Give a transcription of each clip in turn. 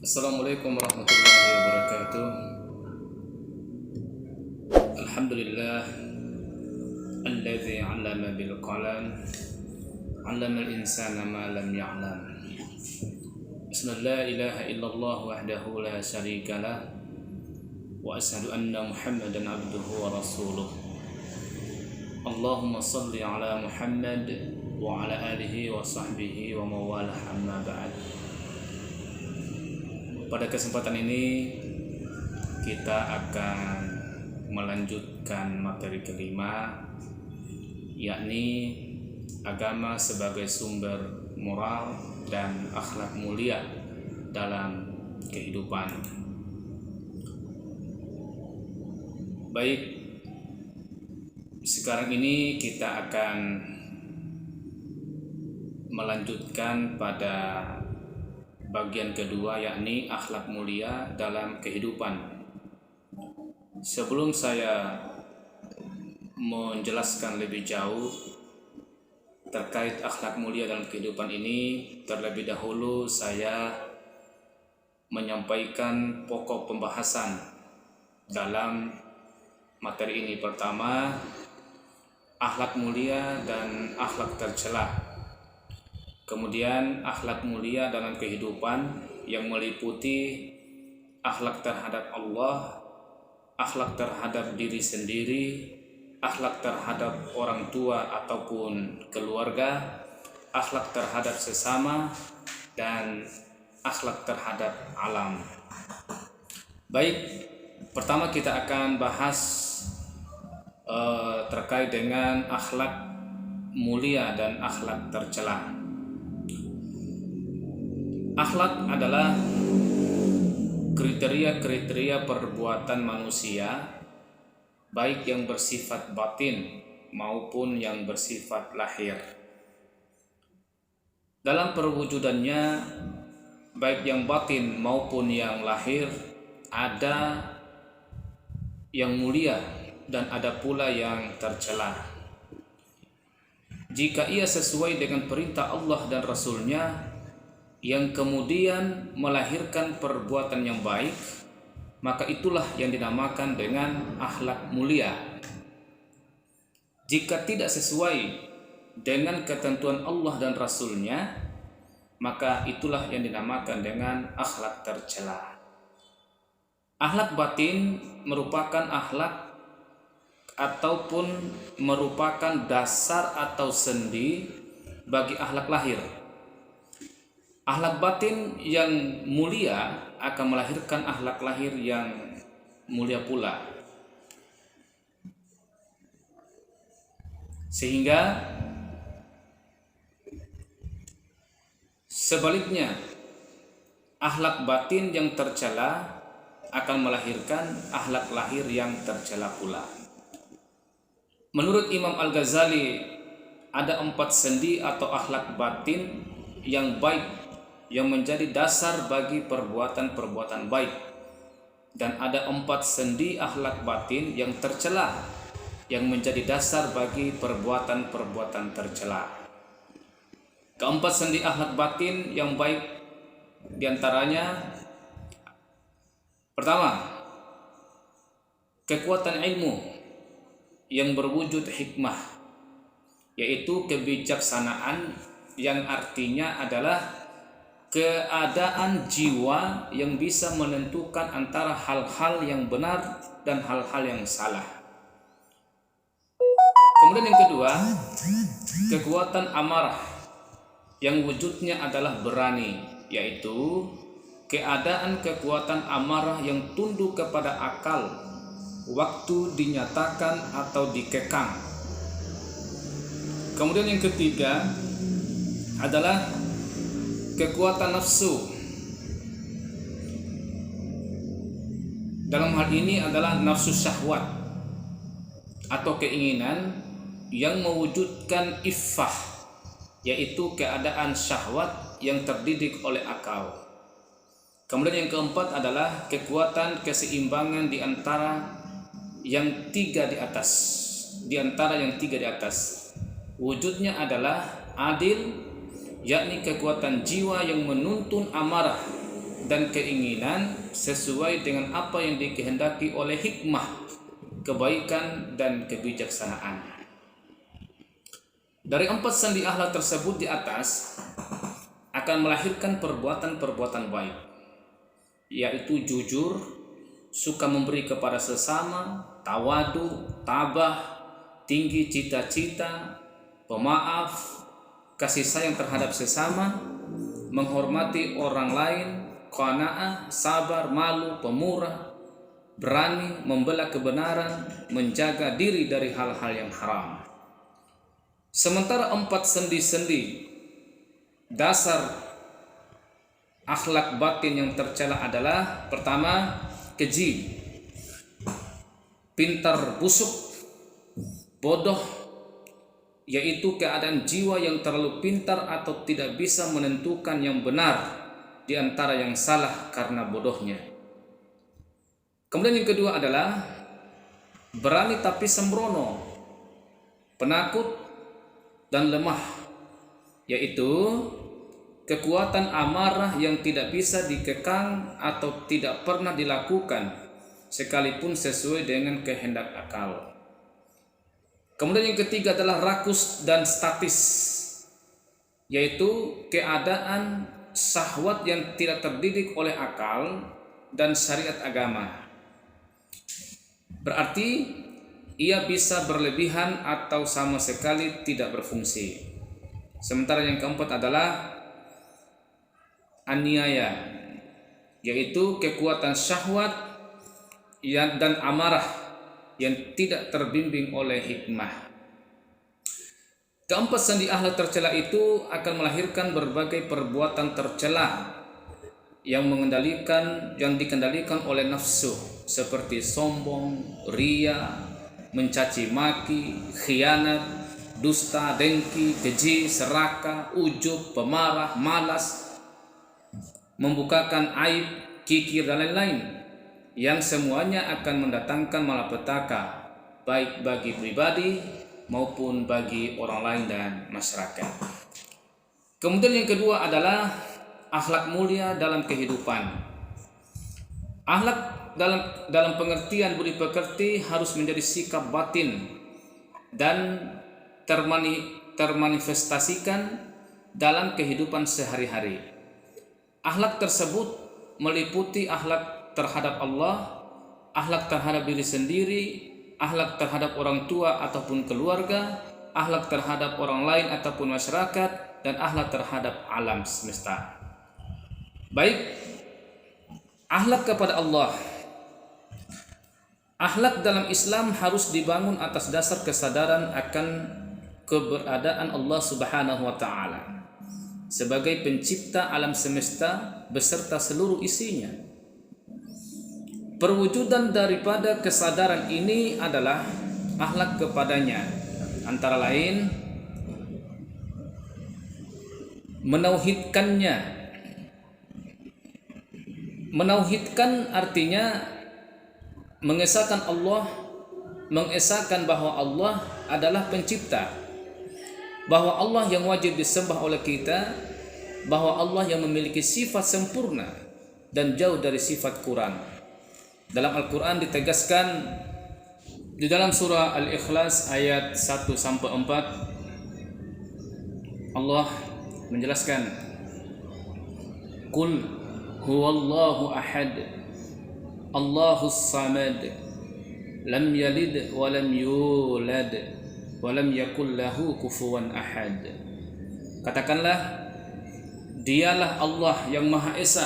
Assalamualaikum warahmatullahi wabarakatuh. Alhamdulillah alladzi 'allama bil qalam 'allama al insana ma lam ya'lam. Bismillah, la ilaha illallah wahdahu la syarika lah wa asyhadu anna Muhammadan abduhu wa rasuluh. Allahumma shalli ala Muhammad wa ala alihi wa sahbihi wa mawalah, amma ba'd. Pada kesempatan ini kita akan melanjutkan materi kelima, yakni agama sebagai sumber moral dan akhlak mulia dalam kehidupan. Baik, sekarang ini kita akan melanjutkan pada bagian kedua, yakni akhlak mulia dalam kehidupan. Sebelum saya menjelaskan lebih jauh terkait akhlak mulia dalam kehidupan ini, terlebih dahulu saya menyampaikan pokok pembahasan dalam materi ini. Pertama, akhlak mulia dan akhlak tercela. Kemudian akhlak mulia dalam kehidupan yang meliputi akhlak terhadap Allah, akhlak terhadap diri sendiri, akhlak terhadap orang tua ataupun keluarga, akhlak terhadap sesama, dan akhlak terhadap alam. Baik, pertama kita akan bahas terkait dengan akhlak mulia dan akhlak tercela. Akhlak adalah kriteria-kriteria perbuatan manusia, baik yang bersifat batin maupun yang bersifat lahir. Dalam perwujudannya, baik yang batin maupun yang lahir, ada yang mulia dan ada pula yang tercela. Jika ia sesuai dengan perintah Allah dan Rasul-Nya, yang kemudian melahirkan perbuatan yang baik, maka itulah yang dinamakan dengan akhlak mulia. Jika tidak sesuai dengan ketentuan Allah dan Rasul-Nya, maka itulah yang dinamakan dengan akhlak tercela. Akhlak batin merupakan akhlak ataupun merupakan dasar atau sendi bagi akhlak lahir. Akhlak batin yang mulia akan melahirkan akhlak lahir yang mulia pula. Sehingga sebaliknya, akhlak batin yang tercela akan melahirkan akhlak lahir yang tercela pula. Menurut Imam Al-Ghazali, ada 4 sendi atau akhlak batin yang baik yang menjadi dasar bagi perbuatan-perbuatan baik, dan ada 4 sendi akhlak batin yang tercela yang menjadi dasar bagi perbuatan-perbuatan tercela. Keempat sendi akhlak batin yang baik diantaranya, pertama, kekuatan ilmu yang berwujud hikmah, yaitu kebijaksanaan yang artinya adalah keadaan jiwa yang bisa menentukan antara hal-hal yang benar dan hal-hal yang salah. Kemudian yang kedua, kekuatan amarah yang wujudnya adalah berani, yaitu keadaan kekuatan amarah yang tunduk kepada akal waktu dinyatakan atau dikekang. Kemudian yang ketiga adalah kekuatan nafsu. Dalam hal ini adalah nafsu syahwat atau keinginan yang mewujudkan iffah, yaitu keadaan syahwat yang terdidik oleh akal. Kemudian yang keempat adalah kekuatan keseimbangan di antara yang tiga di atas. Wujudnya adalah adil, yakni kekuatan jiwa yang menuntun amarah dan keinginan sesuai dengan apa yang dikehendaki oleh hikmah, kebaikan dan kebijaksanaan. Dari 4 sandi akhlak tersebut di atas akan melahirkan perbuatan-perbuatan baik, yaitu jujur, suka memberi kepada sesama, tawadu, tabah, tinggi cita-cita, pemaaf, kasih sayang terhadap sesama, menghormati orang lain, qanaah, sabar, malu, pemurah, berani membela kebenaran, menjaga diri dari hal-hal yang haram. Sementara 4 sendi-sendi dasar akhlak batin yang tercela adalah: pertama, keji, pintar busuk, bodoh, yaitu keadaan jiwa yang terlalu pintar atau tidak bisa menentukan yang benar di antara yang salah karena bodohnya. Kemudian yang kedua adalah berani tapi sembrono, penakut dan lemah, yaitu kekuatan amarah yang tidak bisa dikekang atau tidak pernah dilakukan sekalipun sesuai dengan kehendak akal. Kemudian yang ketiga adalah rakus dan statis, yaitu keadaan syahwat yang tidak terdidik oleh akal dan syariat agama. Berarti ia bisa berlebihan atau sama sekali tidak berfungsi. Sementara yang keempat adalah aniaya, yaitu kekuatan syahwat dan amarah yang tidak terbimbing oleh hikmah. Keempat sandi akhlak tercela itu akan melahirkan berbagai perbuatan tercela yang dikendalikan oleh nafsu, seperti sombong, ria, mencaci maki, khianat, dusta, dengki, keji, serakah, ujub, pemarah, malas, membukakan aib, kikir dan lain-lain, yang semuanya akan mendatangkan malapetaka baik bagi pribadi maupun bagi orang lain dan masyarakat. Kemudian yang kedua adalah akhlak mulia dalam kehidupan. Akhlak dalam pengertian budi pekerti harus menjadi sikap batin dan termanifestasikan dalam kehidupan sehari-hari. Akhlak tersebut meliputi akhlak terhadap Allah, akhlak terhadap diri sendiri, akhlak terhadap orang tua ataupun keluarga, akhlak terhadap orang lain ataupun masyarakat, dan akhlak terhadap alam semesta. Baik, akhlak kepada Allah. Akhlak dalam Islam harus dibangun atas dasar kesadaran akan keberadaan Allah Subhanahu wa taala sebagai pencipta alam semesta beserta seluruh isinya. Perwujudan daripada kesadaran ini adalah akhlak kepadanya, antara lain menauhidkannya. Menauhidkan artinya mengesahkan Allah, mengesahkan bahwa Allah adalah pencipta, bahwa Allah yang wajib disembah oleh kita, bahwa Allah yang memiliki sifat sempurna dan jauh dari sifat kurang. Dalam Al-Quran ditegaskan di dalam surah Al-Ikhlas ayat 1-4, Allah menjelaskan, Qul huwallahu ahad, Allahus samad, lam yalid wa lam yulad wa lam yakul lahu kufuwan ahad. Katakanlah, dialah Allah yang Maha Esa.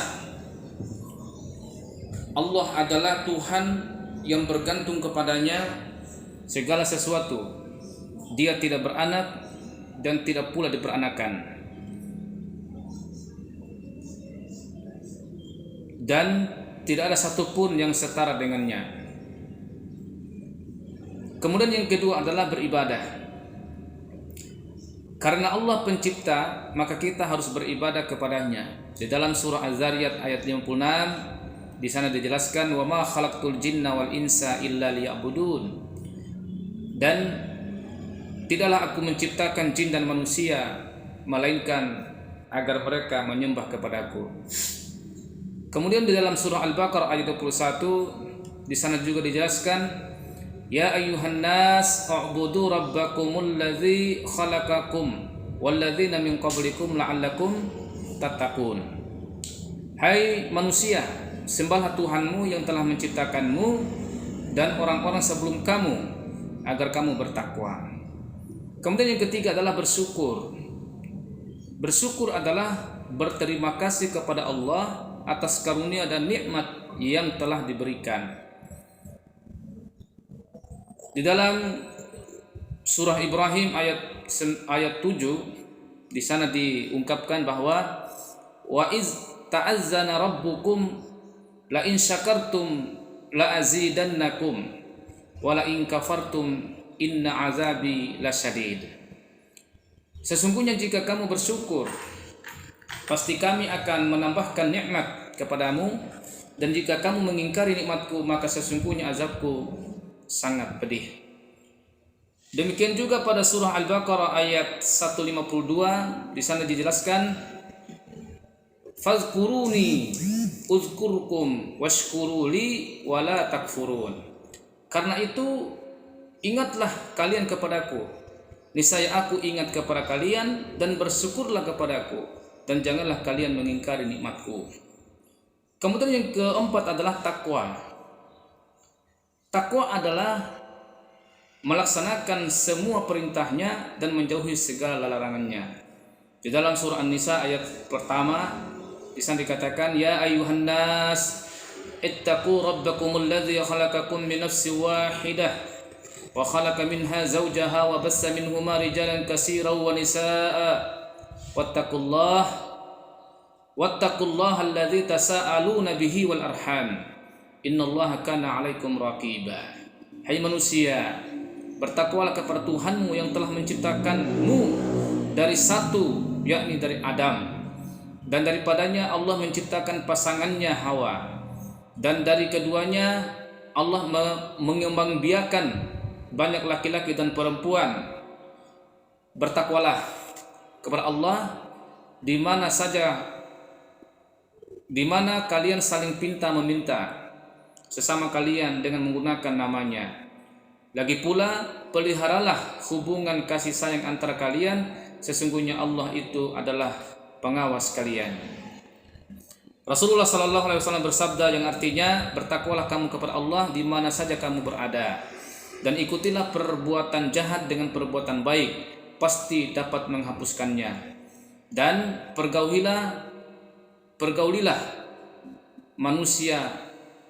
Allah adalah Tuhan yang bergantung kepadanya segala sesuatu. Dia tidak beranak dan tidak pula diperanakan. Dan tidak ada satupun yang setara dengannya. Kemudian yang kedua adalah beribadah. Karena Allah pencipta, maka kita harus beribadah kepadanya. Di dalam surah Az-Zariyat ayat 56, di sana dijelaskan, wa ma khalaqtul jinna wal insa illa liya'budun. Dan tidaklah aku menciptakan jin dan manusia melainkan agar mereka menyembah kepadaku. Kemudian di dalam surah Al-Baqarah ayat 21 di sana juga dijelaskan, ya ayyuhan nas u'budu rabbakumul ladzi khalaqakum walladzina min qablikum la'allakum tattaqun. Hai manusia, sembahlah Tuhanmu yang telah menciptakanmu dan orang-orang sebelum kamu agar kamu bertakwa. Kemudian yang ketiga adalah bersyukur. Bersyukur adalah berterima kasih kepada Allah atas karunia dan nikmat yang telah diberikan. Di dalam surah Ibrahim ayat 7 di sana diungkapkan bahwa wa iz ta'azzana rabbukum la in syakartum la azidannakum wa la in kafartum inna azabi lasyadid. Sesungguhnya jika kamu bersyukur, pasti kami akan menambahkan nikmat kepadamu, dan jika kamu mengingkari nikmatku maka sesungguhnya azabku sangat pedih. Demikian juga pada surah Al-Baqarah ayat 152 di sana dijelaskan, fazkuruni uzkurkum washkuruli wala takfurun. Karena itu ingatlah kalian kepadaku, niscaya aku ingat kepada kalian, dan bersyukurlah kepadaku dan janganlah kalian mengingkari nikmatku. Kemudian yang keempat adalah takwa. Takwa adalah melaksanakan semua perintahnya dan menjauhi segala larangannya. Di dalam surah An-Nisa ayat pertama di sana dikatakan, ya ayyuhan nas ittaqu rabbakumul ladzi khalaqakum min nafsin wahidah wa khalaqa minha zawjaha wa bassa minhuma rijalan katsiran wa nisaa wattaqullaha alladzi tasaaluna bihi wal arham innallaha kana 'alaikum raqiba. Hai manusia, bertakwalah kepada Tuhanmu yang telah menciptakanmu dari satu, yakni dari Adam, dan daripadanya Allah menciptakan pasangannya Hawa, dan dari keduanya Allah mengembangbiakan banyak laki-laki dan perempuan. Bertakwalah kepada Allah di mana kalian saling pinta meminta sesama kalian dengan menggunakan namanya. Lagi pula peliharalah hubungan kasih sayang antara kalian, sesungguhnya Allah itu adalah pengawas kalian. Rasulullah SAW bersabda yang artinya, bertakwalah kamu kepada Allah di mana saja kamu berada, dan ikutilah perbuatan jahat dengan perbuatan baik, pasti dapat menghapuskannya. Dan pergaulilah manusia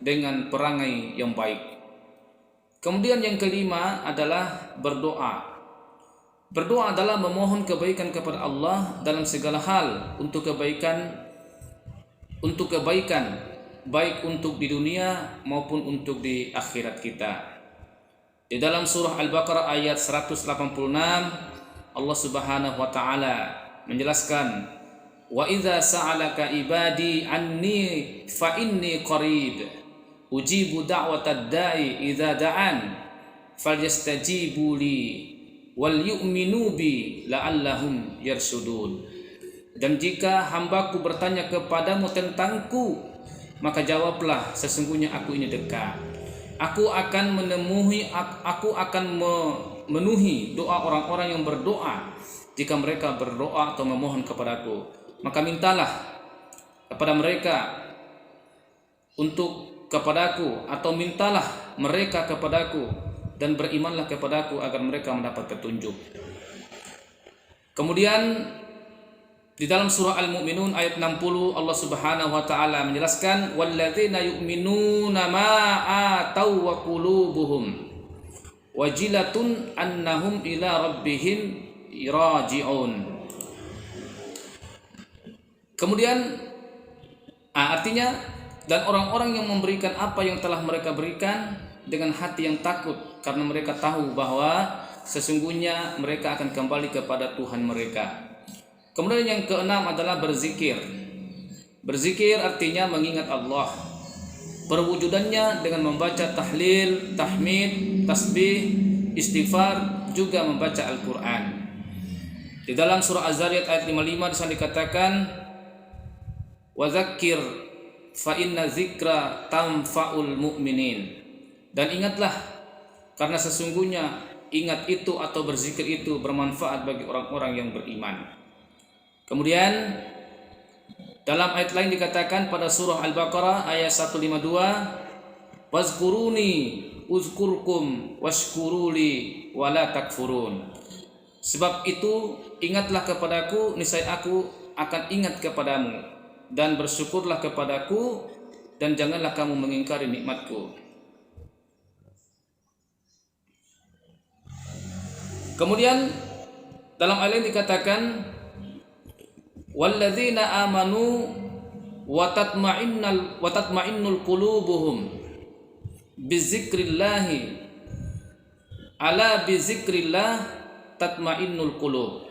dengan perangai yang baik. Kemudian yang kelima adalah berdoa. Berdoa adalah memohon kebaikan kepada Allah dalam segala hal, untuk kebaikan baik untuk di dunia maupun untuk di akhirat kita. Di dalam surah Al-Baqarah ayat 186 Allah Subhanahu wa taala menjelaskan, wa idza sa'alaka ibadi anni fa inni qarib ujibu da'watad da'i idza da'an falyastajibu li wal yu'minu bi la'allahum yarshudun. Dan jika hambaku bertanya kepadamu tentangku, maka jawablah, sesungguhnya aku ini dekat. Aku akan memenuhi doa orang-orang yang berdoa jika mereka berdoa atau memohon kepadaku. Maka mintalah kepada mereka kepadaku, atau mintalah mereka kepadaku, dan berimanlah kepadaku agar mereka mendapat petunjuk. Kemudian di dalam surah Al-Mu'minun ayat 60 Allah Subhanahu wa taala menjelaskan, walladzina yu'minuna ma atau wa qulubuhum wajilatun annahum ila rabbihim raji'un. Kemudian artinya, dan orang-orang yang memberikan apa yang telah mereka berikan dengan hati yang takut, karena mereka tahu bahwa sesungguhnya mereka akan kembali kepada Tuhan mereka. Kemudian yang keenam adalah berzikir. Berzikir artinya mengingat Allah. Perwujudannya dengan membaca tahlil, tahmid, tasbih, istighfar, juga membaca Al-Quran. Di dalam surah Az-Zariyat ayat 55 disana dikatakan, wa dzakir fa inna dzikra tanfa'ul mu'minin. Dan ingatlah, karena sesungguhnya ingat itu atau berzikir itu bermanfaat bagi orang-orang yang beriman. Kemudian dalam ayat lain dikatakan pada surah Al-Baqarah ayat 152, wazkuruni uzkurkum washkuruli wala takfurun. Sebab itu ingatlah kepadaku, niscaya aku akan ingat kepadamu, dan bersyukurlah kepadaku, dan janganlah kamu mengingkari nikmatku. Kemudian dalam ayat lain dikatakan walladzina amanu wa tatma'innul qulubuhum bizikrillahi ala bizikrillah tatma'innul qulub,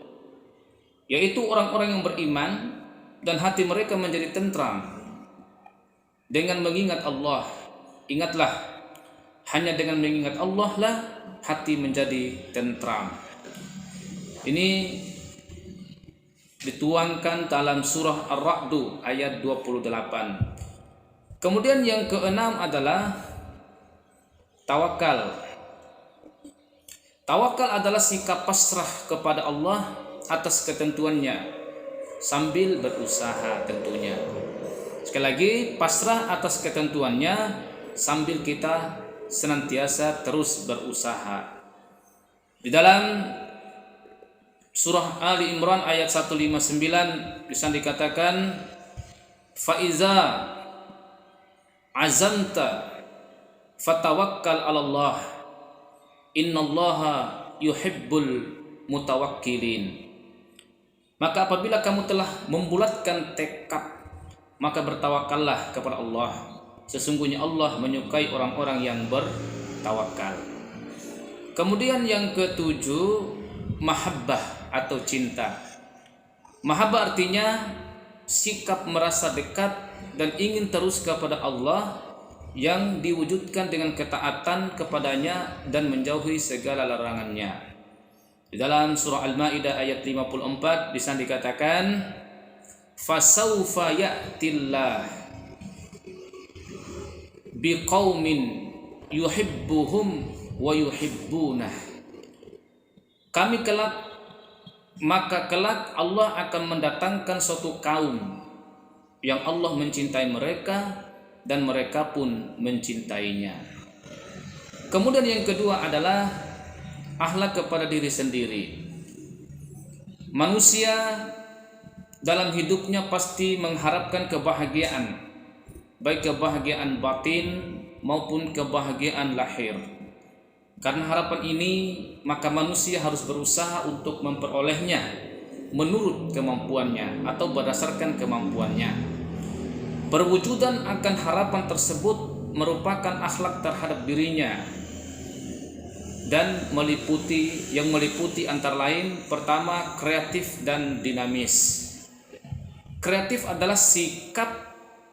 yaitu orang-orang yang beriman dan hati mereka menjadi tentram dengan mengingat Allah. Ingatlah, hanya dengan mengingat Allah lah hati menjadi tentram. Ini dituangkan dalam surah Ar-Ra'd ayat 28. Kemudian yang keenam adalah tawakal. Tawakal adalah sikap pasrah kepada Allah atas ketentuannya sambil berusaha tentunya. Sekali lagi, pasrah atas ketentuannya sambil kita senantiasa terus berusaha. Di dalam surah Ali Imran ayat 159 bisa dikatakan faiza azamta fatawakkal 'alallah innallaha yuhibbul mutawakkilin. Maka apabila kamu telah membulatkan tekad, maka bertawakallah kepada Allah. Sesungguhnya Allah menyukai orang-orang yang bertawakal. Kemudian yang ketujuh, mahabbah atau cinta. Mahabbah artinya sikap merasa dekat dan ingin terus kepada Allah yang diwujudkan dengan ketaatan kepadanya dan menjauhi segala larangannya. Di dalam surah Al-Maidah ayat 54 di sana dikatakan fasaufa ya'tillah biqaumin yuhibbuhum wa yuhibbunah. Maka kelak Allah akan mendatangkan suatu kaum yang Allah mencintai mereka dan mereka pun mencintainya. Kemudian yang kedua adalah akhlak kepada diri sendiri. Manusia dalam hidupnya pasti mengharapkan kebahagiaan, baik kebahagiaan batin maupun kebahagiaan lahir. Karena harapan ini, maka manusia harus berusaha untuk memperolehnya menurut kemampuannya atau berdasarkan kemampuannya. Perwujudan akan harapan tersebut merupakan akhlak terhadap dirinya dan meliputi antara lain, pertama, kreatif dan dinamis. Kreatif adalah sikap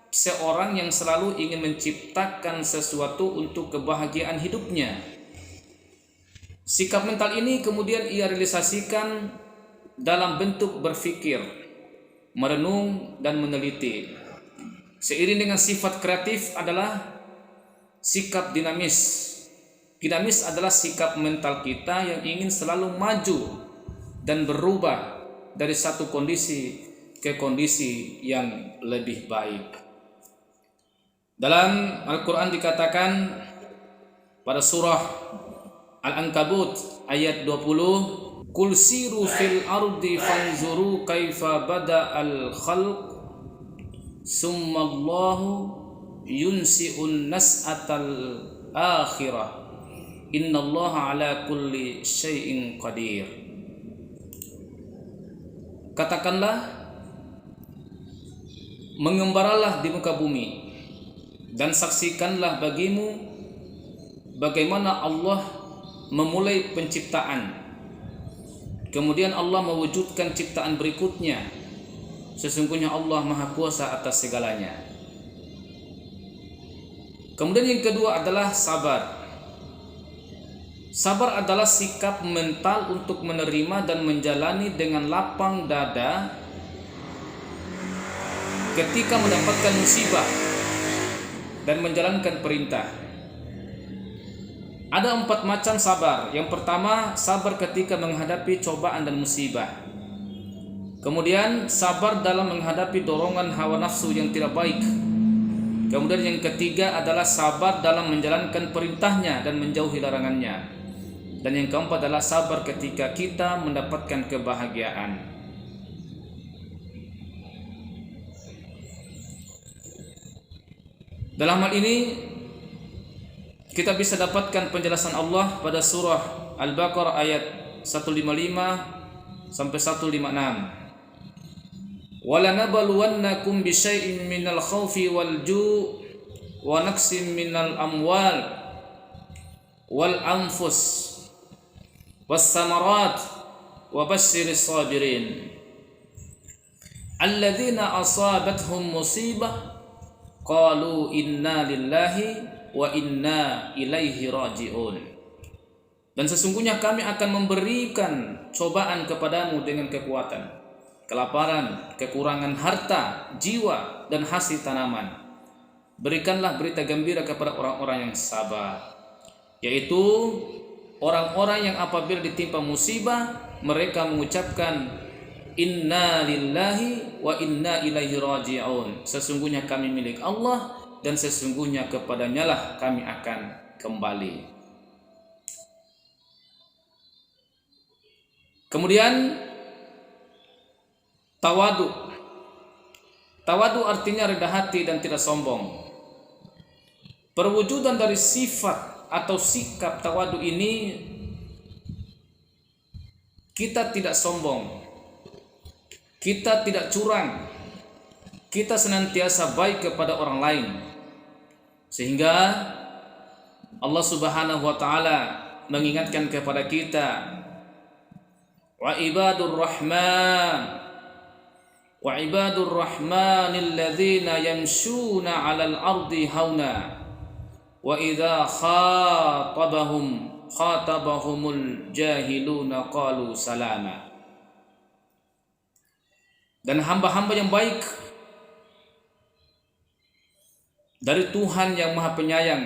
seorang yang selalu ingin menciptakan sesuatu untuk kebahagiaan hidupnya. Sikap mental ini kemudian ia realisasikan dalam bentuk berpikir, merenung dan meneliti. Seiring dengan sifat kreatif adalah sikap dinamis. Dinamis adalah sikap mental kita yang ingin selalu maju dan berubah dari satu kondisi ke kondisi yang lebih baik. Dalam Al-Quran dikatakan pada surah Al-Ankabut ayat 20, Qul siru fil ardi fanzuru kaifa bada'al khalq summallahu yunsi'un nas'atal akhirah innallaha ala kulli syai'in qadir. Katakanlah, mengembaralah di muka bumi dan saksikanlah bagimu bagaimana Allah memulai penciptaan, kemudian Allah mewujudkan ciptaan berikutnya. Sesungguhnya Allah Maha Kuasa atas segalanya. Kemudian yang kedua adalah sabar. Sabar adalah sikap mental untuk menerima dan menjalani dengan lapang dada ketika mendapatkan musibah dan menjalankan perintah. Ada 4 macam sabar. Yang pertama, sabar ketika menghadapi cobaan dan musibah. Kemudian sabar dalam menghadapi dorongan hawa nafsu yang tidak baik. Kemudian yang ketiga adalah sabar dalam menjalankan perintahnya dan menjauhi larangannya. Dan yang keempat adalah sabar ketika kita mendapatkan kebahagiaan. Dalam hal ini kita bisa dapatkan penjelasan Allah pada surah Al-Baqarah ayat 155 sampai 156. Walanabluwannakum bisyai'in minal khaufi wal ju' wa naqsim minal amwal wal anfus was samarat wa basyiris sabirin alladzina asabathum musibah qalu inna lillahi wa inna ilaihi raji'un. Dan sesungguhnya kami akan memberikan cobaan kepadamu dengan kekuatan, kelaparan, kekurangan harta, jiwa, dan hasil tanaman. Berikanlah berita gembira kepada orang-orang yang sabar, yaitu orang-orang yang apabila ditimpa musibah mereka mengucapkan inna lillahi wa inna ilaihi raji'un. Sesungguhnya kami milik Allah dan sesungguhnya kepadanya lah kami akan kembali. Kemudian tawadu. Tawadu artinya rendah hati dan tidak sombong. Perwujudan dari sifat atau sikap tawadu ini, kita tidak sombong, kita tidak curang, kita senantiasa baik kepada orang lain. Sehingga Allah Subhanahu wa taala mengingatkan kepada kita, wa ibadur rahmanil ladzina yamshuna 'alal ardi hauna wa idza khatabahumul jahiluna qalu salama. Dan hamba-hamba yang baik dari Tuhan yang Maha Penyayang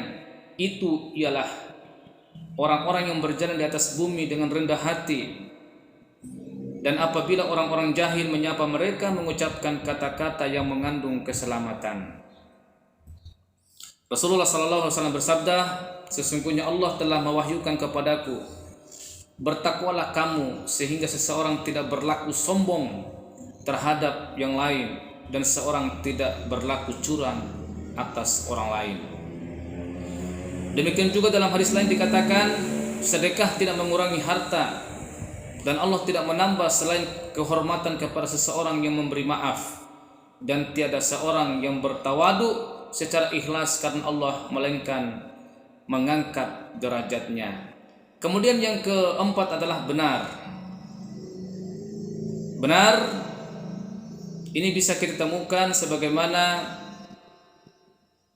itu ialah orang-orang yang berjalan di atas bumi dengan rendah hati, dan apabila orang-orang jahil menyapa mereka mengucapkan kata-kata yang mengandung keselamatan. Rasulullah SAW bersabda, sesungguhnya Allah telah mewahyukan kepadaku, bertakwalah kamu sehingga seseorang tidak berlaku sombong terhadap yang lain dan seorang tidak berlaku curang atas orang lain. Demikian juga dalam hadis lain dikatakan, sedekah tidak mengurangi harta dan Allah tidak menambah selain kehormatan kepada seseorang yang memberi maaf, dan tiada seorang yang bertawadu secara ikhlas karena Allah melainkan mengangkat derajatnya. Kemudian yang keempat adalah benar. Benar ini bisa kita temukan sebagaimana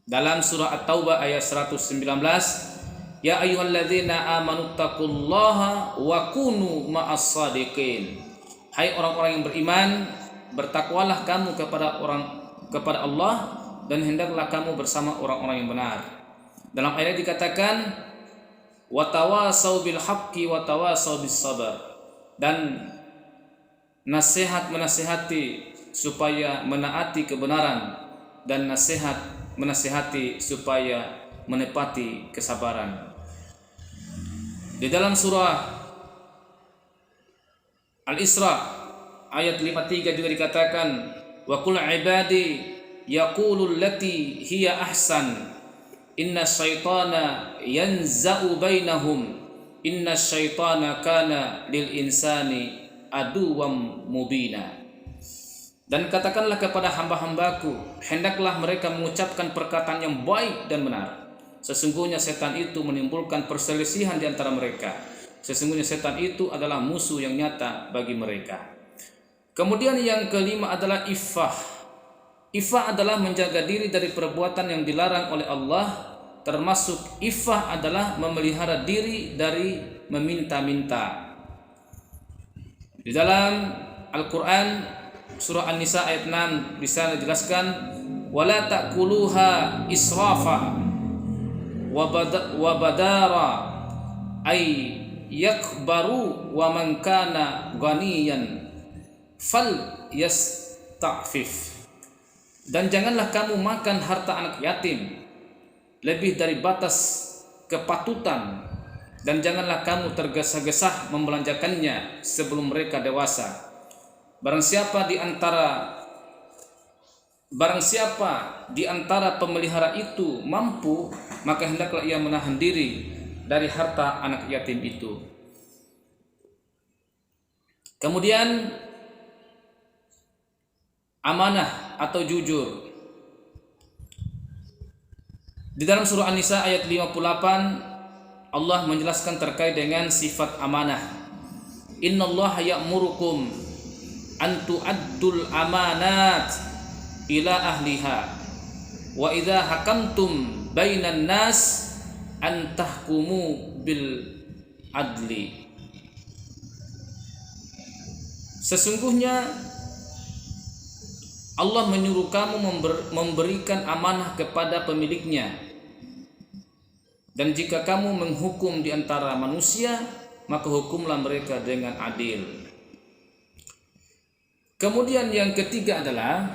dalam surah At-Taubah ayat 119, ya ayyuhalladzina amanu taqullaha wa kunu ma'as shadiqin. Hai orang-orang yang beriman, bertakwalah kamu kepada Allah dan hendaklah kamu bersama orang-orang yang benar. Dalam ayat dikatakan wa tawasau bil haqqi wa tawasau bis sabr, dan menasihati supaya menaati kebenaran dan menasihati supaya menepati kesabaran. Di dalam surah Al-Isra ayat 53 juga dikatakan, wa qul ibadi yaqulu allati hiya ahsan inna syaitana yanza'u bainahum inna syaitana kana lil insani aduwwam mubina. Dan katakanlah kepada hamba-hambaku, hendaklah mereka mengucapkan perkataan yang baik dan benar. Sesungguhnya setan itu menimbulkan perselisihan di antara mereka. Sesungguhnya setan itu adalah musuh yang nyata bagi mereka. Kemudian yang kelima adalah iffah. Iffah adalah menjaga diri dari perbuatan yang dilarang oleh Allah. Termasuk iffah adalah memelihara diri dari meminta-minta. Di dalam Al-Quran surah An-Nisa ayat 6 bisa dijelaskan, wala ta'kuluha israfa wa badara ay yakbaru wa man kana ghaniyan fal yasta'fif. Dan janganlah kamu makan harta anak yatim lebih dari batas kepatutan, dan janganlah kamu tergesa-gesa membelanjakannya sebelum mereka dewasa. Barang siapa di antara pemelihara itu mampu, maka hendaklah ia menahan diri dari harta anak yatim itu. Kemudian amanah atau jujur. Di dalam surah An-Nisa ayat 58 Allah menjelaskan terkait dengan sifat amanah. Innallaha ya'murukum an tu'addul amanat ila ahliha wa idza hakamtum bainan nas an tahkumu bil adli. Sesungguhnya Allah menyuruh kamu memberikan amanah kepada pemiliknya, dan jika kamu menghukum di antara manusia, maka hukumlah mereka dengan adil. Kemudian yang ketiga adalah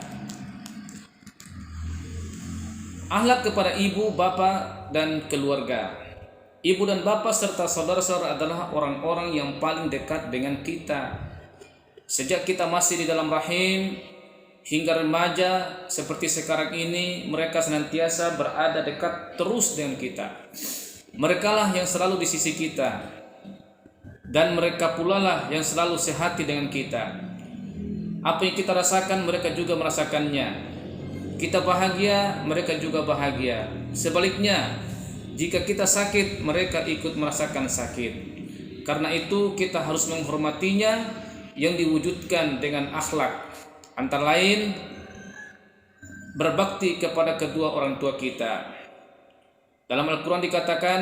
akhlak kepada ibu, bapak, dan keluarga. Ibu dan bapak serta saudara-saudara adalah orang-orang yang paling dekat dengan kita. Sejak kita masih di dalam rahim hingga remaja seperti sekarang ini, mereka senantiasa berada dekat terus dengan kita. Merekalah yang selalu di sisi kita, dan mereka pula lah yang selalu sehati dengan kita. Apa yang kita rasakan, mereka juga merasakannya. Kita bahagia, mereka juga bahagia. Sebaliknya, jika kita sakit, mereka ikut merasakan sakit. Karena itu kita harus menghormatinya yang diwujudkan dengan akhlak. Antara lain berbakti kepada kedua orang tua kita. Dalam Al-Quran dikatakan,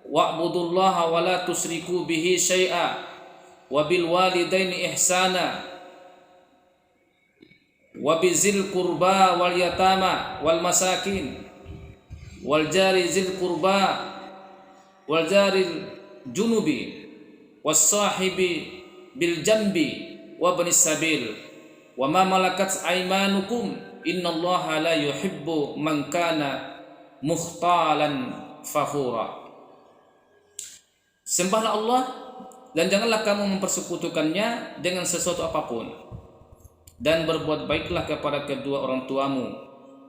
wa'budullaha wa la tusriku bihi syai'a wa bil walidaini ihsana wa bizil qurba wal yatama wal masakin wal jari zil qurba wal jaril junubi was sahibi bil jambi wa banis sabil wa ma malakat aymanukum innallaha la yuhibbu man kana mukhtalan fakhura. Sembahlah Allah dan janganlah kamu mempersekutukannya dengan sesuatu apapun, dan berbuat baiklah kepada kedua orang tuamu,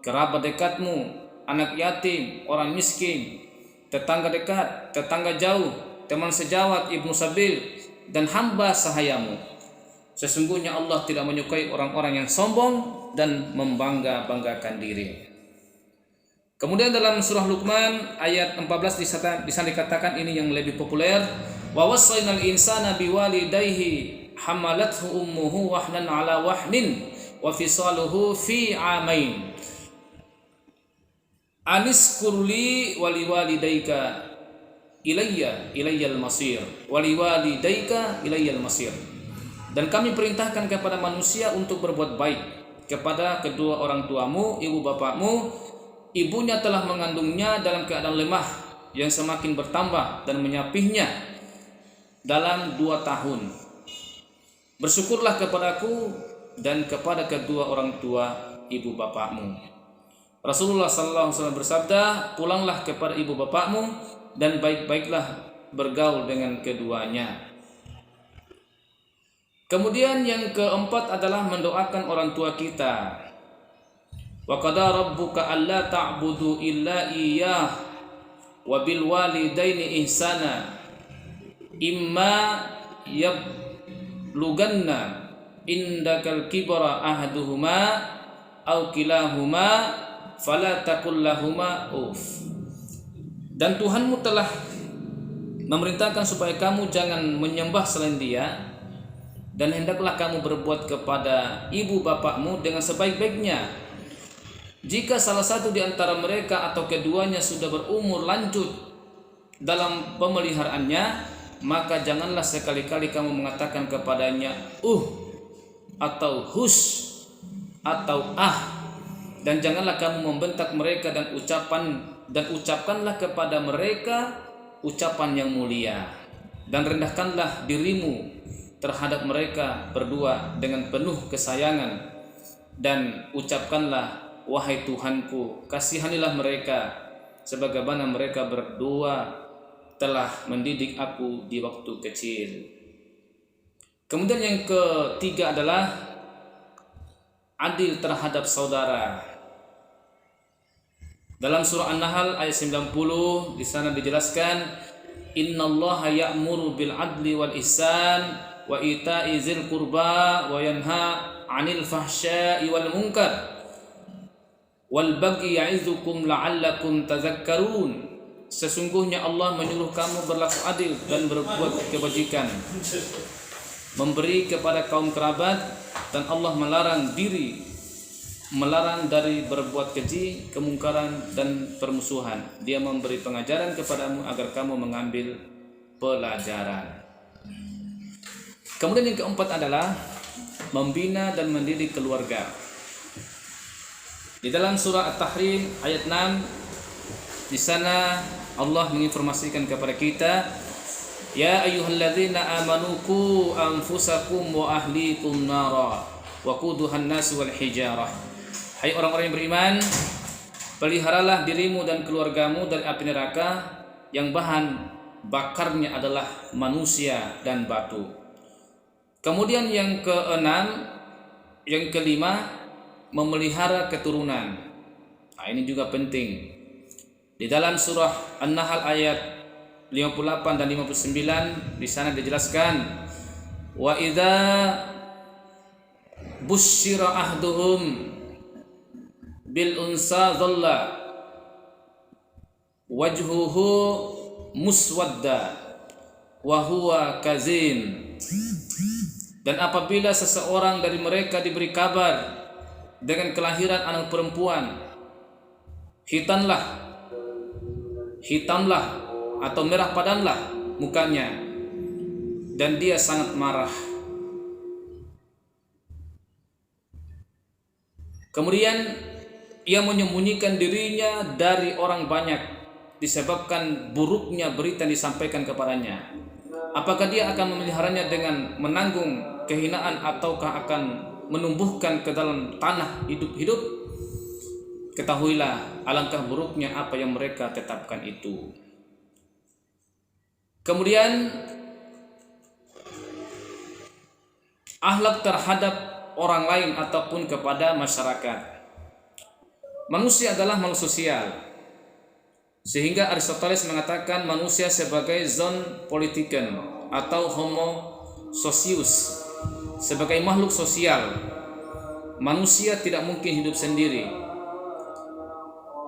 kerabat dekatmu, anak yatim, orang miskin, tetangga dekat, tetangga jauh, teman sejawat, ibnu sabil, dan hamba sahayamu. Sesungguhnya Allah tidak menyukai orang-orang yang sombong dan membangga-banggakan diri. Kemudian dalam surah Luqman ayat 14 bisa dikatakan ini yang lebih populer, wa wassaynal insana biwalidayhi hamalathu ummuhu wahnan ala wahnin wa fisaluhu fi amain aniskurli waliwalidayka ilayyal masir waliwalidayka ilayyal masir. Dan kami perintahkan kepada manusia untuk berbuat baik kepada kedua orang tuamu, ibu bapakmu. Ibunya telah mengandungnya dalam keadaan lemah yang semakin bertambah dan menyapihnya dalam 2 tahun. Bersyukurlah kepadaku dan kepada kedua orang tua ibu bapakmu. Rasulullah SAW bersabda, pulanglah kepada ibu bapakmu dan baik-baiklah bergaul dengan keduanya. Kemudian yang keempat adalah mendoakan orang tua kita. Wa qada rabbuka alla ta'budu illa iyyah wa bil walidaini ihsana imma yablughanna indakal kibara ahaduhuma aw kilahuma fala taqul lahumā uff. Dan Tuhanmu telah memerintahkan supaya kamu jangan menyembah selain Dia, dan hendaklah kamu berbuat kepada ibu bapakmu dengan sebaik-baiknya. Jika salah satu di antara mereka atau keduanya sudah berumur lanjut dalam pemeliharaannya, maka janganlah sekali-kali kamu mengatakan kepadanya atau hus atau dan janganlah kamu membentak mereka dan ucapkanlah kepada mereka ucapan yang mulia, dan rendahkanlah dirimu terhadap mereka berdua dengan penuh kesayangan, dan ucapkanlah, wahai Tuhanku, kasihanilah mereka sebagaimana mereka berdua telah mendidik aku di waktu kecil. Kemudian yang ketiga adalah adil terhadap saudara. Dalam surah An-Nahl ayat 90 di sana dijelaskan, innallaha ya'muru bil adli wal ihsan wa ita'i dzil qurba wa yanha 'anil fahsya'i wal munkar wal baghi ya'izukum la'allakum tadhakkarun. Sesungguhnya Allah menyuruh kamu berlaku adil dan berbuat kebajikan, memberi kepada kaum kerabat, dan Allah melarang dari berbuat keji, kemungkaran, dan permusuhan. Dia memberi pengajaran kepadamu agar kamu mengambil pelajaran. Kemudian yang keempat adalah membina dan mendidik keluarga. Di dalam surah At-Tahrim ayat 6, di sana Allah menginformasikan kepada kita, ya ayyuhalladzina amanu qu anfusakum wa ahlikum nara wa quduhan nas wal hijarah. Hai orang-orang yang beriman, peliharalah dirimu dan keluargamu dari api neraka yang bahan bakarnya adalah manusia dan batu. Kemudian yang kelima, memelihara keturunan. Nah, ini juga penting. Di dalam surah An-Nahl ayat 58 dan 59 di sana dijelaskan, wa idza busyira ahduhum bil unsa dhalla wajhuhu muswadda wa huwa kazim. Dan apabila seseorang dari mereka diberi kabar dengan kelahiran anak perempuan, hitamlah atau merah padamlah mukanya, dan dia sangat marah. Kemudian ia menyembunyikan dirinya dari orang banyak disebabkan buruknya berita yang disampaikan kepadanya. Apakah dia akan memeliharanya dengan menanggung kehinaan ataukah akan menumbuhkan ke dalam tanah hidup-hidup? Ketahuilah alangkah buruknya apa yang mereka tetapkan itu. Kemudian akhlak terhadap orang lain ataupun kepada masyarakat. Manusia adalah makhluk sosial, sehingga Aristoteles mengatakan manusia sebagai zon politiken atau homo socius, sebagai makhluk sosial. Manusia tidak mungkin hidup sendiri.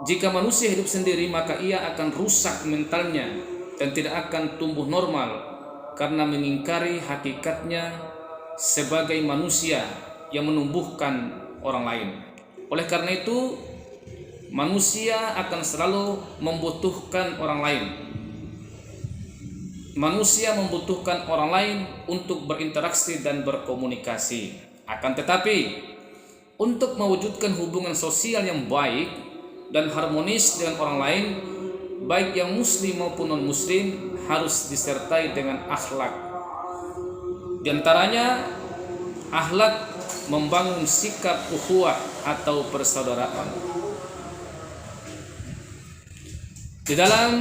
Jika manusia hidup sendiri, maka ia akan rusak mentalnya dan tidak akan tumbuh normal karena mengingkari hakikatnya sebagai manusia yang menumbuhkan orang lain. Oleh karena itu, manusia akan selalu membutuhkan orang lain. Manusia membutuhkan orang lain untuk berinteraksi dan berkomunikasi. Akan tetapi, untuk mewujudkan hubungan sosial yang baik dan harmonis dengan orang lain, baik yang muslim maupun non-muslim, harus disertai dengan akhlak. Di antaranya, akhlak membangun sikap ukhuwah atau persaudaraan. Di dalam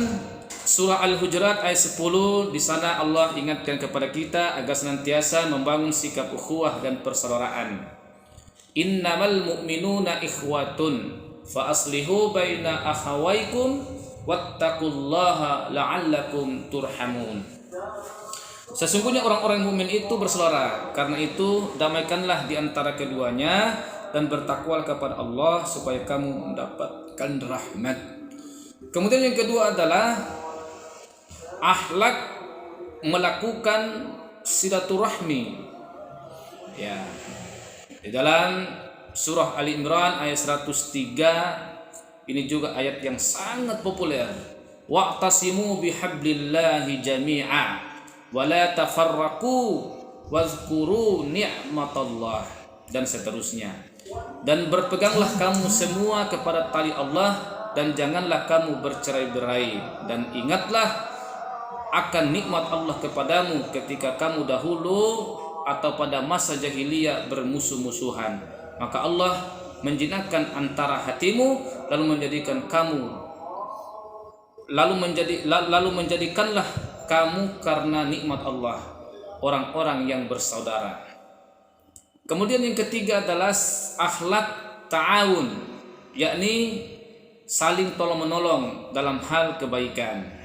surah Al-Hujurat ayat 10, di sana Allah ingatkan kepada kita agar senantiasa membangun sikap ukhuwah dan persaudaraan. Innamal mu'minuna ikhwatun fa aslihu baina akhawaykum wattaqullaha la'allakum turhamun. Sesungguhnya orang-orang mukmin itu bersaudara, karena itu damaikanlah di antara keduanya dan bertakwa kepada Allah supaya kamu mendapatkan rahmat. Kemudian yang kedua adalah akhlak melakukan silaturahmi. Ya. Di dalam surah Ali Imran ayat 103, ini juga ayat yang sangat populer. Wa'tasimu bihablillahi jami'a wa la tafarraqu wazkuru ni'matallah. dan seterusnya. Dan berpeganglah kamu semua kepada tali Allah, dan janganlah kamu bercerai-berai, dan ingatlah akan nikmat Allah kepadamu ketika kamu dahulu atau pada masa jahiliyah bermusuh-musuhan. Maka Allah menjinakkan antara hatimu, lalu menjadikanlah kamu karena nikmat Allah orang-orang yang bersaudara. Kemudian yang ketiga adalah akhlak ta'awun, yakni saling tolong-menolong dalam hal kebaikan.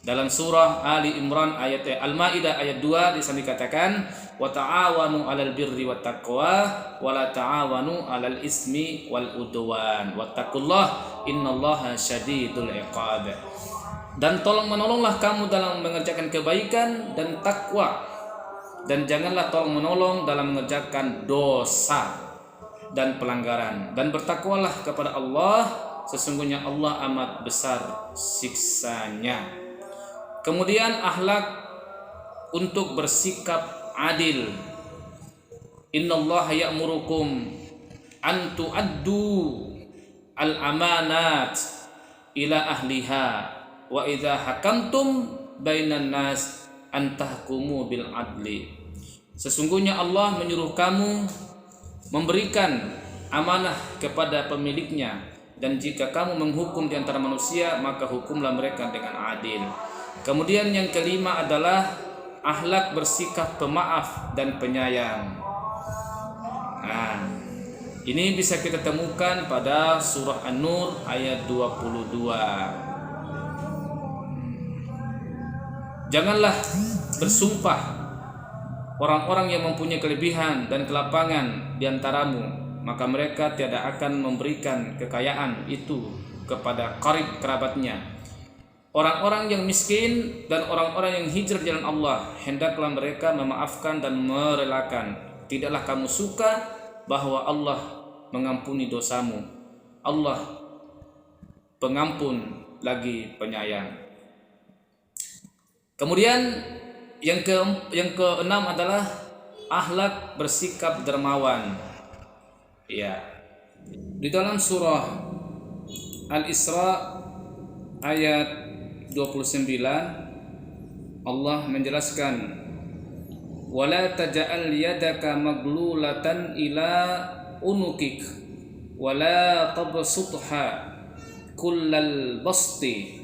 Dalam surah Ali Imran ayat Al-Maidah ayat 2 di sana dikatakan, wa ta'awanu 'alal birri wat taqwa wa la ta'awanu 'alal ismi wal udwan wattaqullaha innallaha syadidul iqab. Dan tolong-menolonglah kamu dalam mengerjakan kebaikan dan takwa, dan janganlah tolong-menolong dalam mengerjakan dosa dan pelanggaran, dan bertakwalah kepada Allah, sesungguhnya Allah amat besar siksanya. Kemudian akhlak untuk bersikap adil. Innallaha ya'murukum an tu'addu al-amanat ila ahliha wa idza hakamtum bainan nas an tahkumu bil adli. Sesungguhnya Allah menyuruh kamu memberikan amanah kepada pemiliknya, dan jika kamu menghukum di antara manusia maka hukumlah mereka dengan adil. Kemudian yang kelima adalah akhlak bersikap pemaaf dan penyayang. Nah, ini bisa kita temukan pada surah An-Nur ayat 22. Janganlah bersumpah orang-orang yang mempunyai kelebihan dan kelapangan di antaramu, maka mereka tiada akan memberikan kekayaan itu kepada qarib kerabatnya. Orang-orang yang miskin dan orang-orang yang hijrah di jalan Allah, hendaklah mereka memaafkan dan merelakan. Tidaklah kamu suka bahwa Allah mengampuni dosamu. Allah pengampun lagi penyayang. Kemudian yang keenam adalah akhlak bersikap dermawan. Ya. Di dalam surah Al-Isra ayat 29 Allah menjelaskan, wala taj'al yadaka maglulatan ila unukik wala tabsutha kullal basti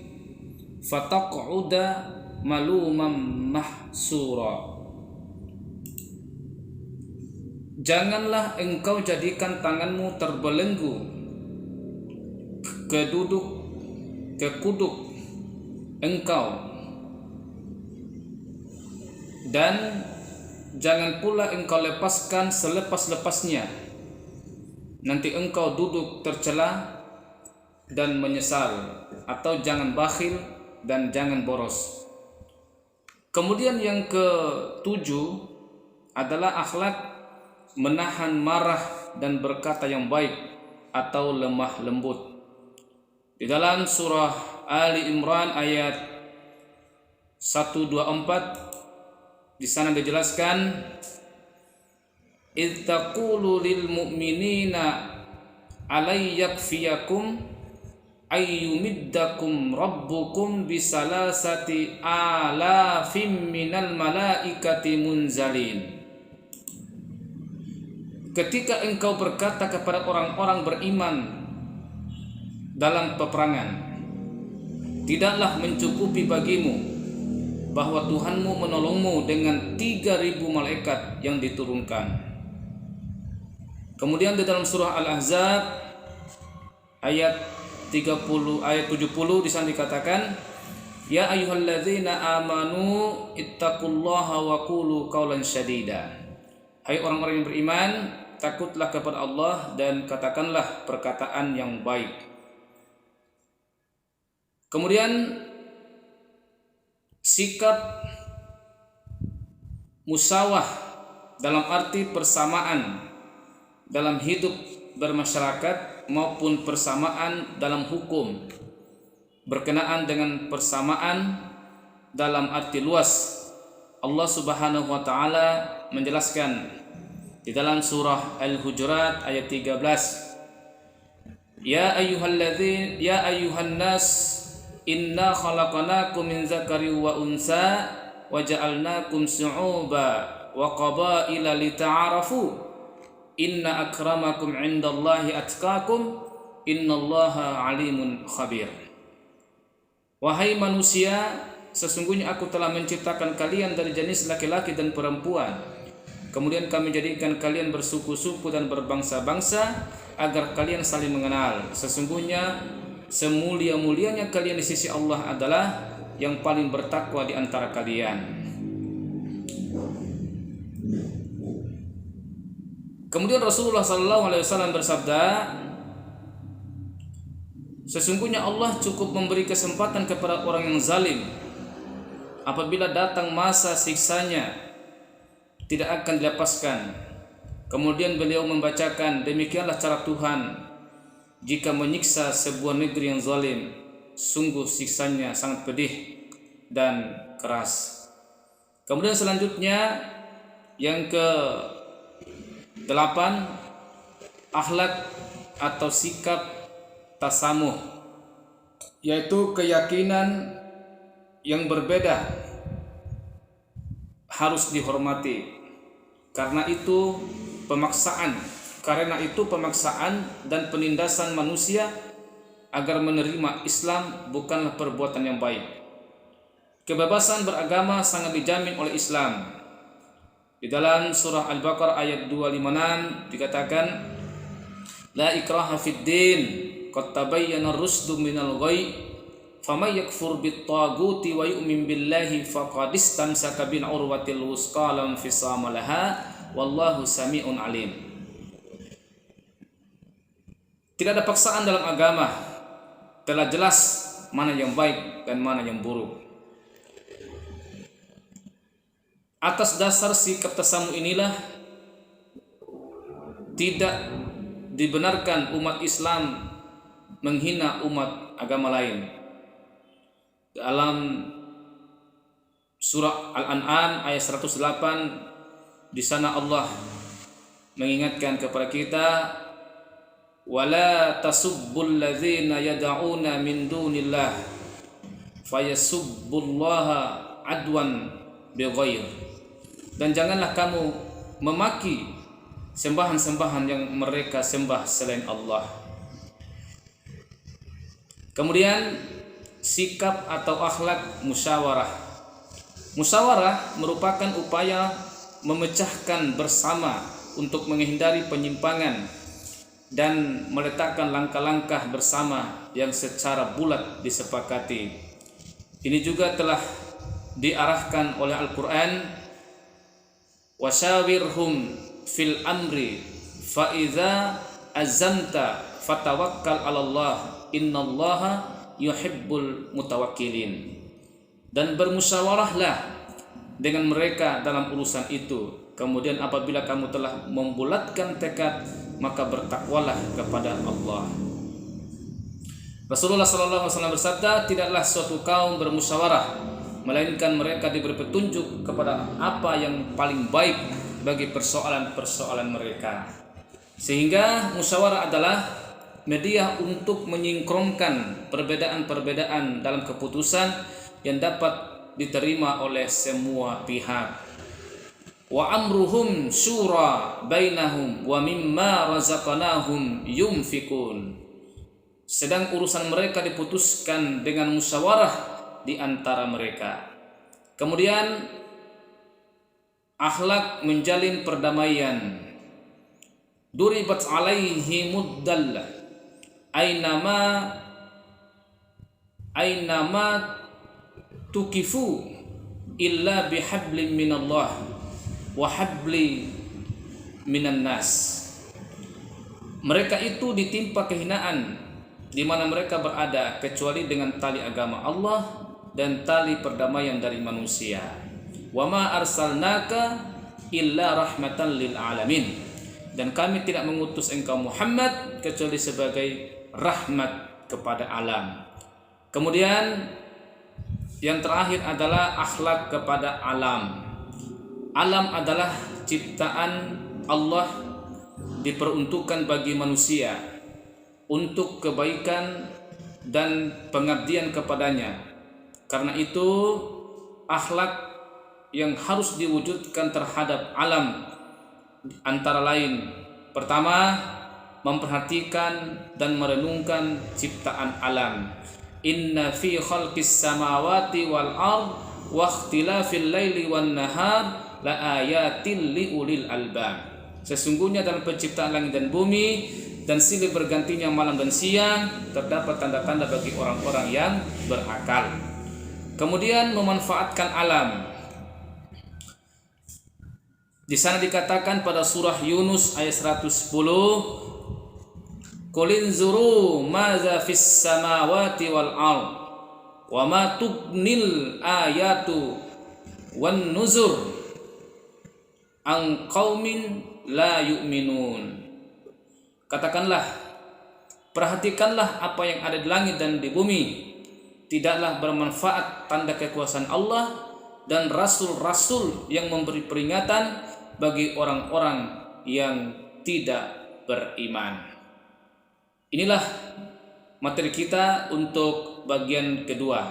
fataq'uda maluman mahsura. Janganlah engkau jadikan tanganmu terbelenggu ke kuduk engkau, dan jangan pula engkau lepaskan selepas-lepasnya, nanti engkau duduk tercela dan menyesal. Atau jangan bakhil dan jangan boros. Kemudian yang ketujuh adalah akhlak menahan marah dan berkata yang baik atau lemah lembut. Di dalam surah Ali Imran ayat 124 di sana dijelaskan, idz taqulu lil mu'minina alayyakfiyakum ayyumiddakum rabbukum bisalasati alafim minal malaikati munzalin. Ketika engkau berkata kepada orang-orang beriman dalam peperangan, tidaklah mencukupi bagimu bahwa Tuhanmu menolongmu dengan 3.000 malaikat yang diturunkan. Kemudian di dalam surah Al-Ahzab ayat 70 di sana dikatakan, ya ayyuhalladzina amanu ittaqullaha wa qulu qawlan syadida. Hai orang-orang yang beriman, takutlah kepada Allah dan katakanlah perkataan yang baik. Kemudian sikap musawah dalam arti persamaan dalam hidup bermasyarakat maupun persamaan dalam hukum, berkenaan dengan persamaan dalam arti luas. Allah Subhanahu wa taala menjelaskan, di dalam surah Al-Hujurat ayat 13. Ya ayyuhan nas inna khalaqnakum min dzakari wa unsa wa ja'alnakum syu'uba wa qabaila lita'arafu inna akramakum 'indallahi atqakum innallaha alimun khabir. Wahai manusia, sesungguhnya aku telah menciptakan kalian dari jenis laki-laki dan perempuan. Kemudian kami jadikan kalian bersuku-suku dan berbangsa-bangsa agar kalian saling mengenal. Sesungguhnya semulia-mulianya kalian di sisi Allah adalah yang paling bertakwa di antara kalian. Kemudian Rasulullah SAW bersabda, sesungguhnya Allah cukup memberi kesempatan kepada orang yang zalim. Apabila datang masa siksanya, tidak akan dilepaskan. Kemudian beliau membacakan, demikianlah cara Tuhan jika menyiksa sebuah negeri yang zalim, sungguh siksanya sangat pedih dan keras. Kemudian selanjutnya yang ke-8, akhlak atau sikap tasamuh, yaitu keyakinan yang berbeda harus dihormati. Karena itu pemaksaan dan penindasan manusia agar menerima Islam bukanlah perbuatan yang baik. Kebebasan beragama sangat dijamin oleh Islam. Di dalam surah Al-Baqarah ayat 256 dikatakan, la ikraha fid din qad tabayyana ar-rusdu minal ghayy faman yakfur bit-taghuti wa yu'min billahi faqad istamsaka bil urwatil wusqa lam fisama laha wallahu sami'un alim. Tidak ada paksaan dalam agama. Telah jelas mana yang baik dan mana yang buruk. Atas dasar sikap tasamu inilah tidak dibenarkan umat Islam menghina umat agama lain. Dalam surah Al-An'am ayat 108, di sana Allah mengingatkan kepada kita, wala tasubbul ladzina yad'una min dunillah fayasubbullaha adwan bighair. Dan janganlah kamu memaki sembahan-sembahan yang mereka sembah selain Allah. Kemudian sikap atau akhlak musyawarah. Musyawarah merupakan upaya memecahkan bersama untuk menghindari penyimpangan dan meletakkan langkah-langkah bersama yang secara bulat disepakati. Ini juga telah diarahkan oleh Al-Quran, wasyawirhum fil amri fa idza azamta fatawakkal 'alallah innallaha yuhibbul mutawakkilin. Dan bermusyawarahlah dengan mereka dalam urusan itu. Kemudian apabila kamu telah membulatkan tekad, maka bertakwalah kepada Allah. Rasulullah SAW bersabda, tidaklah suatu kaum bermusyawarah melainkan mereka diberi petunjuk kepada apa yang paling baik bagi persoalan-persoalan mereka. Sehingga musyawarah adalah media untuk menyingkronkan perbedaan-perbedaan dalam keputusan yang dapat diterima oleh semua pihak. Wa amruhum syura bainahum wa mimma razaqnahum yunfikun. Sedang urusan mereka diputuskan dengan musyawarah di antara mereka. Kemudian akhlak menjalin perdamaian. Duribat alaihi muddallah ainama tukifu illa bihablim minallah wa habli minan nas. Mereka itu ditimpa kehinaan di mana mereka berada kecuali dengan tali agama Allah dan tali perdamaian dari manusia. Wa ma arsalnaka illa rahmatan lil alamin. Dan kami tidak mengutus engkau Muhammad kecuali sebagai rahmat kepada alam. Kemudian yang terakhir adalah akhlak kepada alam. Alam adalah ciptaan Allah diperuntukkan bagi manusia untuk kebaikan dan pengabdian kepadanya. Karena itu akhlak yang harus diwujudkan terhadap alam antara lain, pertama, memperhatikan dan merenungkan ciptaan alam. Inna fi khalqis samawati wal ard wa ikhtilafil laili wan nahar la ayatin li ulil albab. Sesungguhnya dalam penciptaan langit dan bumi dan silih bergantinya malam dan siang terdapat tanda-tanda bagi orang-orang yang berakal. Kemudian memanfaatkan alam. Di sana dikatakan pada surah Yunus ayat 110, Qul inzuru madza fis samawati wal ard wa ma tubnil ayatu wan nuzur an qaumin la yu'minun. Katakanlah, perhatikanlah apa yang ada di langit dan di bumi. Tidaklah bermanfaat tanda kekuasaan Allah dan rasul-rasul yang memberi peringatan bagi orang-orang yang tidak beriman. Inilah materi kita untuk bagian kedua.